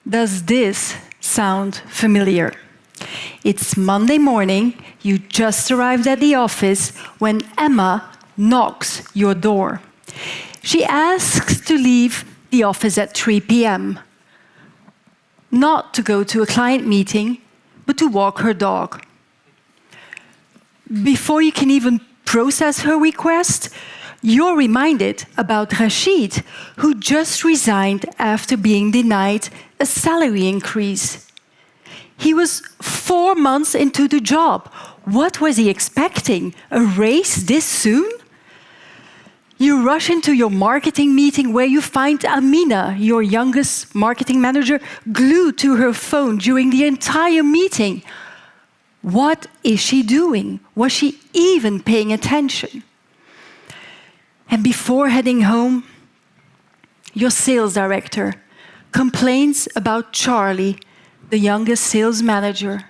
Does this sound familiar? It's Monday morning, you just arrived at the office when Emma knocks your door. She asks to leave the office at 3 p.m. Not to go to a client meeting, but to walk her dog. Before you can even process her request, you're reminded about Rashid, who just resigned after being denied a salary increase. He was 4 months into the job. What was he expecting? A raise this soon? You rush into your marketing meeting where you find Amina, your youngest marketing manager, glued to her phone during the entire meeting. What is she doing? Was she even paying attention? And before heading home, your sales director complains about Charlie, the youngest sales manager.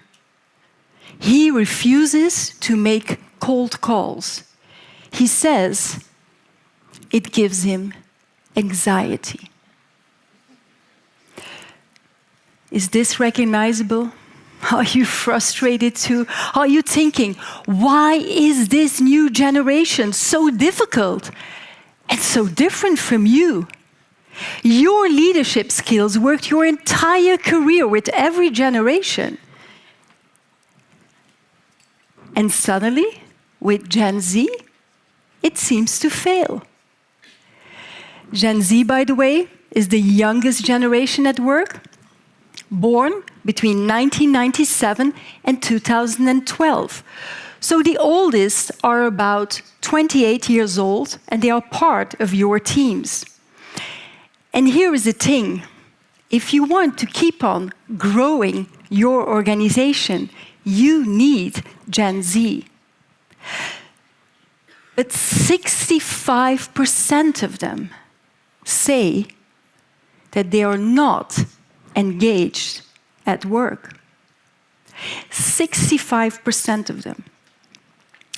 He refuses to make cold calls. He says it gives him anxiety. Is this recognizable? Are you frustrated too? Are you thinking, why is this new generation so difficult and so different from you? Your leadership skills worked your entire career with every generation. And suddenly, with Gen Z, it seems to fail. Gen Z, by the way, is the youngest generation at work, born between 1997 and 2012. So the oldest are about 28 years old, and they are part of your teams. And here is the thing. If you want to keep on growing your organization, you need Gen Z. But 65% of them say that they are not engaged at work. 65% of them.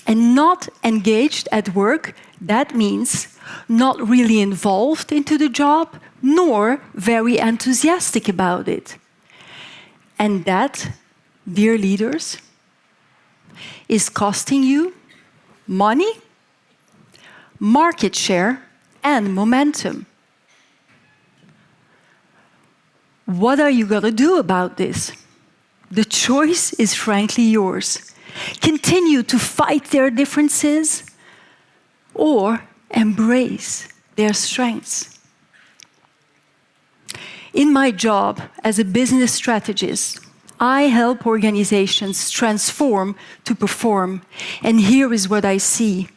And not engaged at work, that means not really involved into the job, nor very enthusiastic about it. And that, dear leaders, is costing you money, market share, and momentum. What are you going to do about this? The choice is frankly yours. Continue to fight their differences or embrace their strengths. In my job as a business strategist, I help organizations transform to perform. And here is what I see.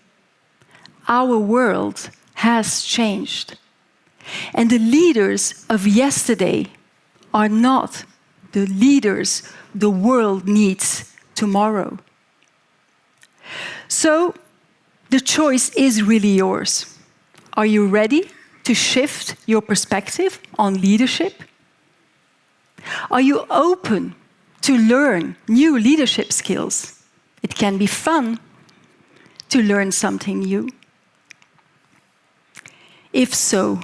Our world has changed. And the leaders of yesterday are not the leaders the world needs tomorrow. So, the choice is really yours. Are you ready to shift your perspective on leadership? Are you open to learn new leadership skills? It can be fun to learn something new. If so,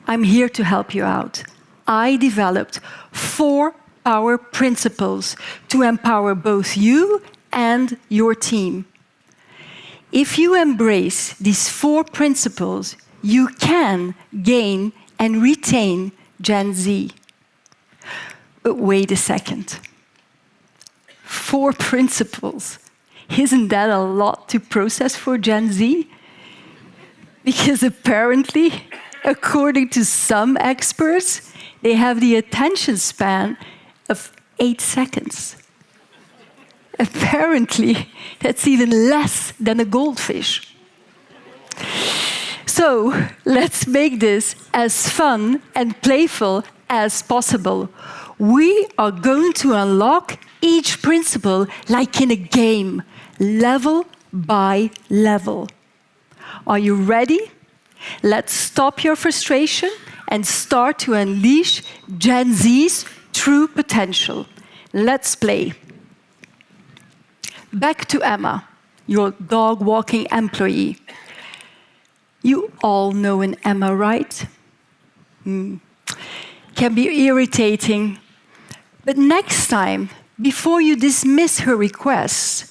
I'm here to help you out. I developed 4 power principles to empower both you and your team. If you embrace these 4 principles, you can gain and retain Gen Z. But wait a second. 4 principles. Isn't that a lot to process for Gen Z? Because apparently, according to some experts, they have the attention span of 8 seconds. Apparently, that's even less than a goldfish. So, let's make this as fun and playful as possible. We are going to unlock each principle like in a game, level by level. Are you ready? Let's stop your frustration and start to unleash Gen Z's true potential. Let's play. Back to Emma, your dog-walking employee. You all know an Emma, right? can be irritating. But next time, before you dismiss her requests,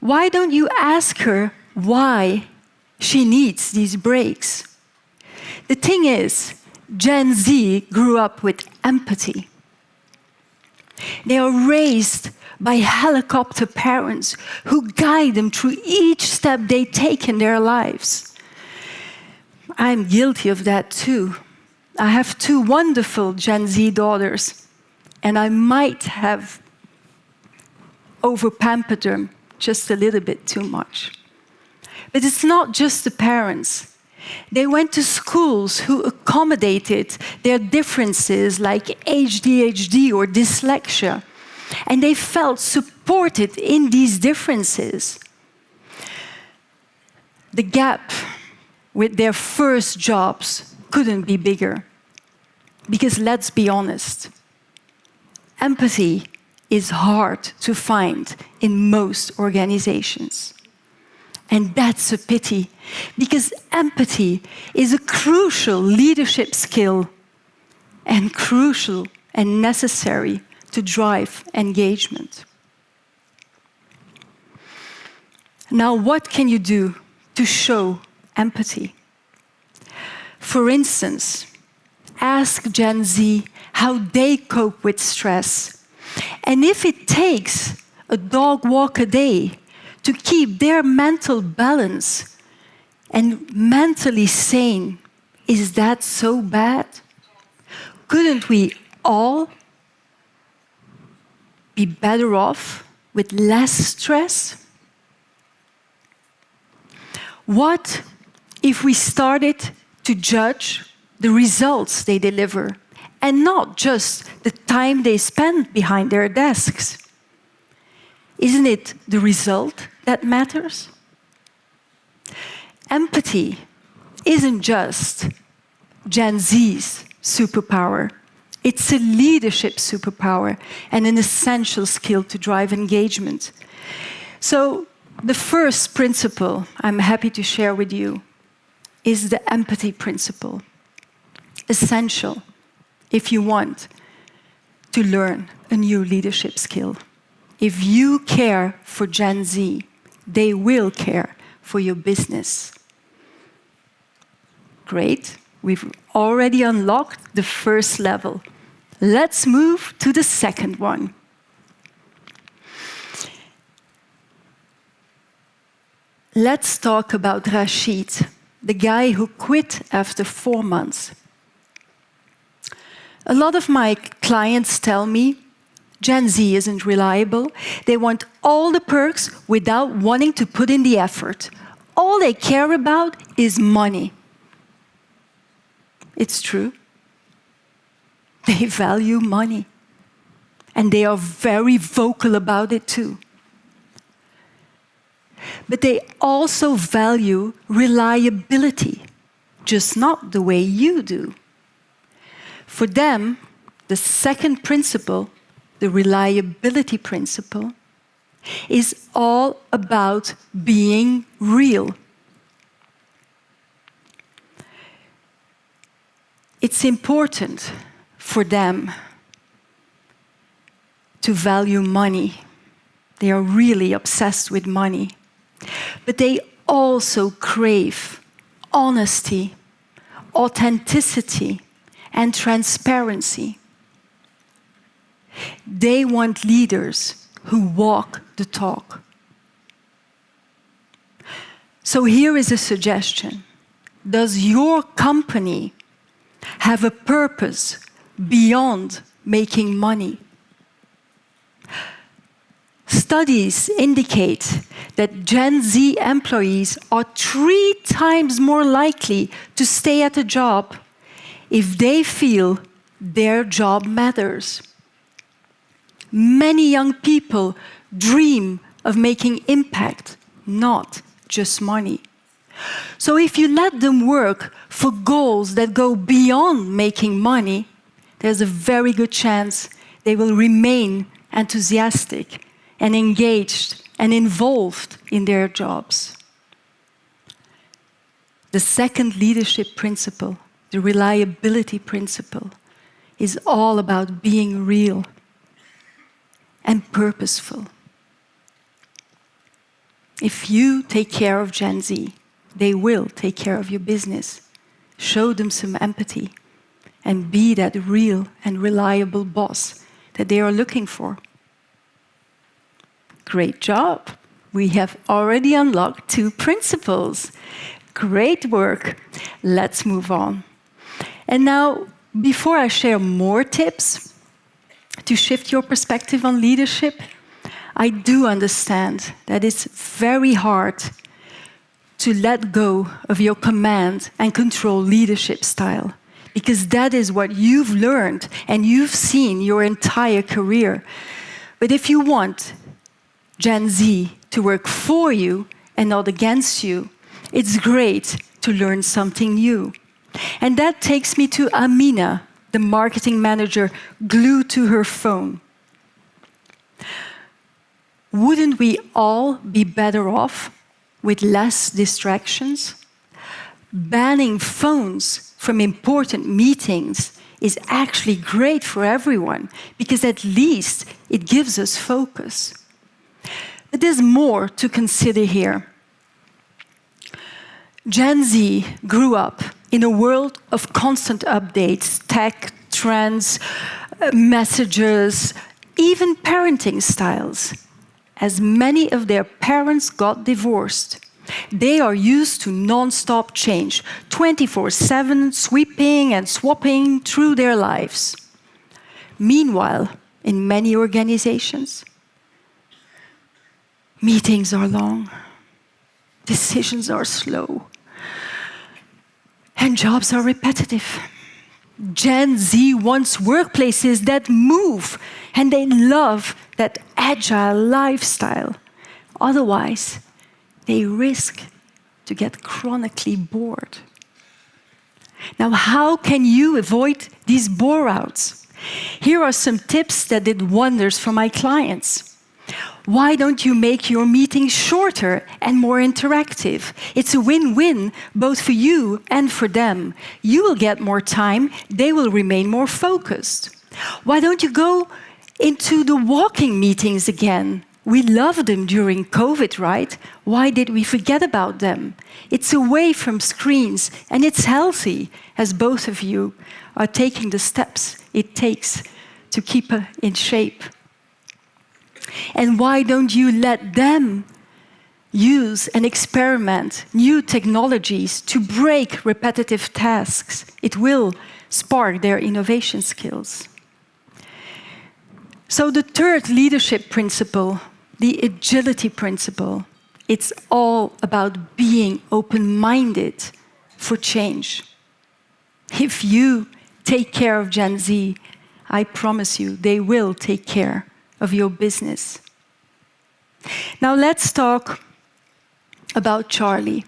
why don't you ask her why she needs these breaks? The thing is, Gen Z grew up with empathy. They are raised by helicopter parents who guide them through each step they take in their lives. I'm guilty of that too. I have 2 wonderful Gen Z daughters, and I might have over-pampered them just a little bit too much. But it's not just the parents. They went to schools who accommodated their differences like ADHD or dyslexia, and they felt supported in these differences. The gap with their first jobs couldn't be bigger. Because let's be honest, empathy is hard to find in most organizations. And that's a pity, because empathy is a crucial leadership skill and crucial and necessary to drive engagement. Now, what can you do to show empathy? For instance, ask Gen Z how they cope with stress. And if it takes a dog walk a day to keep their mental balance and mentally sane, is that so bad? Couldn't we all be better off with less stress? What if we started to judge the results they deliver and not just the time they spend behind their desks? Isn't it the result that matters? Empathy isn't just Gen Z's superpower. It's a leadership superpower and an essential skill to drive engagement. So the first principle I'm happy to share with you is the empathy principle. Essential if you want to learn a new leadership skill. If you care for Gen Z, they will care for your business. Great, we've already unlocked the first level. Let's move to the second one. Let's talk about Rashid, the guy who quit after 4 months. A lot of my clients tell me Gen Z isn't reliable. They want all the perks without wanting to put in the effort. All they care about is money. It's true. They value money. And they are very vocal about it too. But they also value reliability, just not the way you do. For them, the second principle, the reliability principle, is all about being real. It's important for them to value money. They are really obsessed with money. But they also crave honesty, authenticity, and transparency. They want leaders who walk the talk. So here is a suggestion. Does your company have a purpose beyond making money? Studies indicate that Gen Z employees are 3 times more likely to stay at a job if they feel their job matters. Many young people dream of making impact, not just money. So if you let them work for goals that go beyond making money, there's a very good chance they will remain enthusiastic and engaged and involved in their jobs. The second leadership principle, the reliability principle, is all about being real and purposeful. If you take care of Gen Z, they will take care of your business. Show them some empathy and be that real and reliable boss that they are looking for. Great job. We have already unlocked 2 principles. Great work. Let's move on. And now, before I share more tips to shift your perspective on leadership, I do understand that it's very hard to let go of your command and control leadership style, because that is what you've learned and you've seen your entire career. But if you want Gen Z to work for you and not against you, it's great to learn something new. And that takes me to Amina, the marketing manager, glued to her phone. Wouldn't we all be better off with less distractions? Banning phones from important meetings is actually great for everyone, because at least it gives us focus. But there's more to consider here. Gen Z grew up in a world of constant updates, tech, trends, messages, even parenting styles. As many of their parents got divorced, they are used to non-stop change, 24/7 sweeping and swapping through their lives. Meanwhile, in many organizations, meetings are long, decisions are slow, and jobs are repetitive. Gen Z wants workplaces that move, and they love that agile lifestyle. Otherwise, they risk to get chronically bored. Now, how can you avoid these bore-outs? Here are some tips that did wonders for my clients. Why don't you make your meetings shorter and more interactive? It's a win-win, both for you and for them. You will get more time, they will remain more focused. Why don't you go into the walking meetings again? We loved them during COVID, right? Why did we forget about them? It's away from screens, and it's healthy, as both of you are taking the steps it takes to keep in shape. And why don't you let them use and experiment new technologies to break repetitive tasks? It will spark their innovation skills. So the third leadership principle, the agility principle, it's all about being open-minded for change. If you take care of Gen Z, I promise you, they will take care of your business. Now let's talk about Charlie,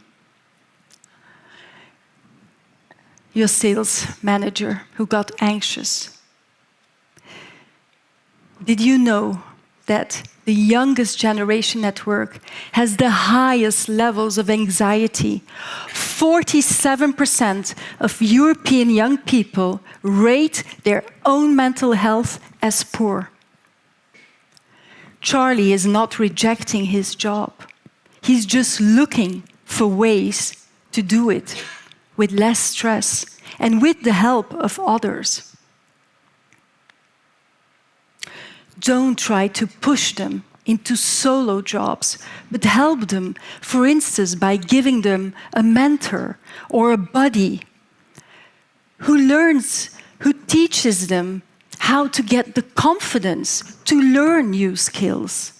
your sales manager who got anxious. Did you know that the youngest generation at work has the highest levels of anxiety? 47% of European young people rate their own mental health as poor. Charlie is not rejecting his job. He's just looking for ways to do it with less stress and with the help of others. Don't try to push them into solo jobs, but help them, for instance, by giving them a mentor or a buddy who teaches them how to get the confidence to learn new skills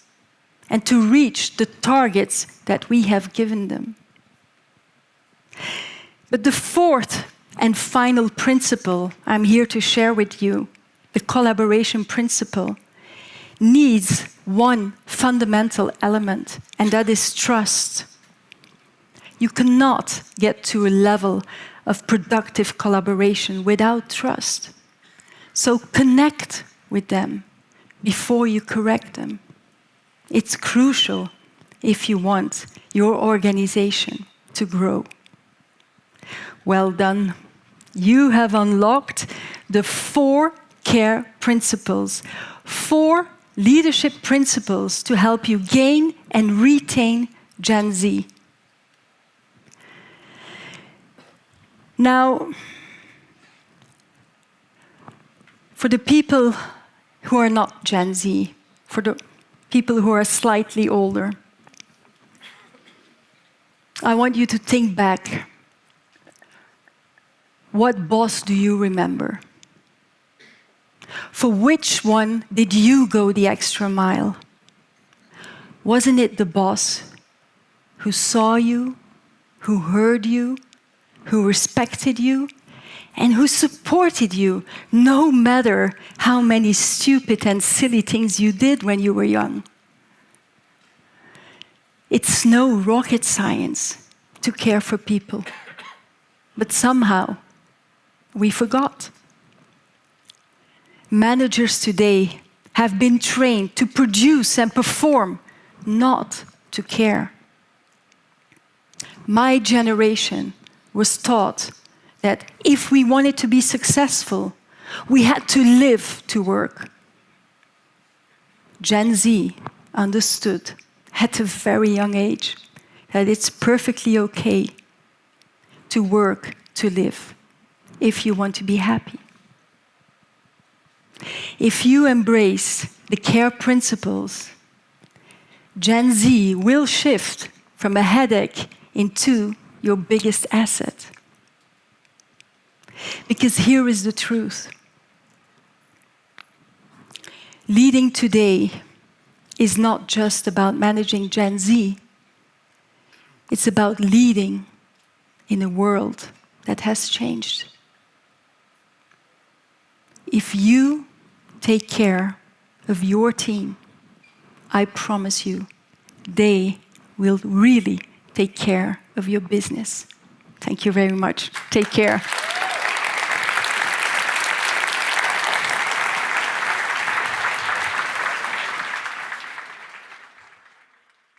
and to reach the targets that we have given them. But the fourth and final principle I'm here to share with you, the collaboration principle, needs one fundamental element, and that is trust. You cannot get to a level of productive collaboration without trust. So connect with them before you correct them. It's crucial if you want your organization to grow. Well done. You have unlocked the 4 CARE principles. 4 leadership principles to help you gain and retain Gen Z. Now, for the people who are not Gen Z, for the people who are slightly older, I want you to think back. What boss do you remember? For which one did you go the extra mile? Wasn't it the boss who saw you, who heard you, who respected you, and who supported you no matter how many stupid and silly things you did when you were young? It's no rocket science to care for people, but somehow we forgot. Managers today have been trained to produce and perform, not to care. My generation was taught that if we wanted to be successful, we had to live to work. Gen Z understood at a very young age that it's perfectly okay to work to live if you want to be happy. If you embrace the CARE principles, Gen Z will shift from a headache into your biggest asset. Because here is the truth. Leading today is not just about managing Gen Z. It's about leading in a world that has changed. If you take care of your team, I promise you, they will really take care of your business. Thank you very much. Take care.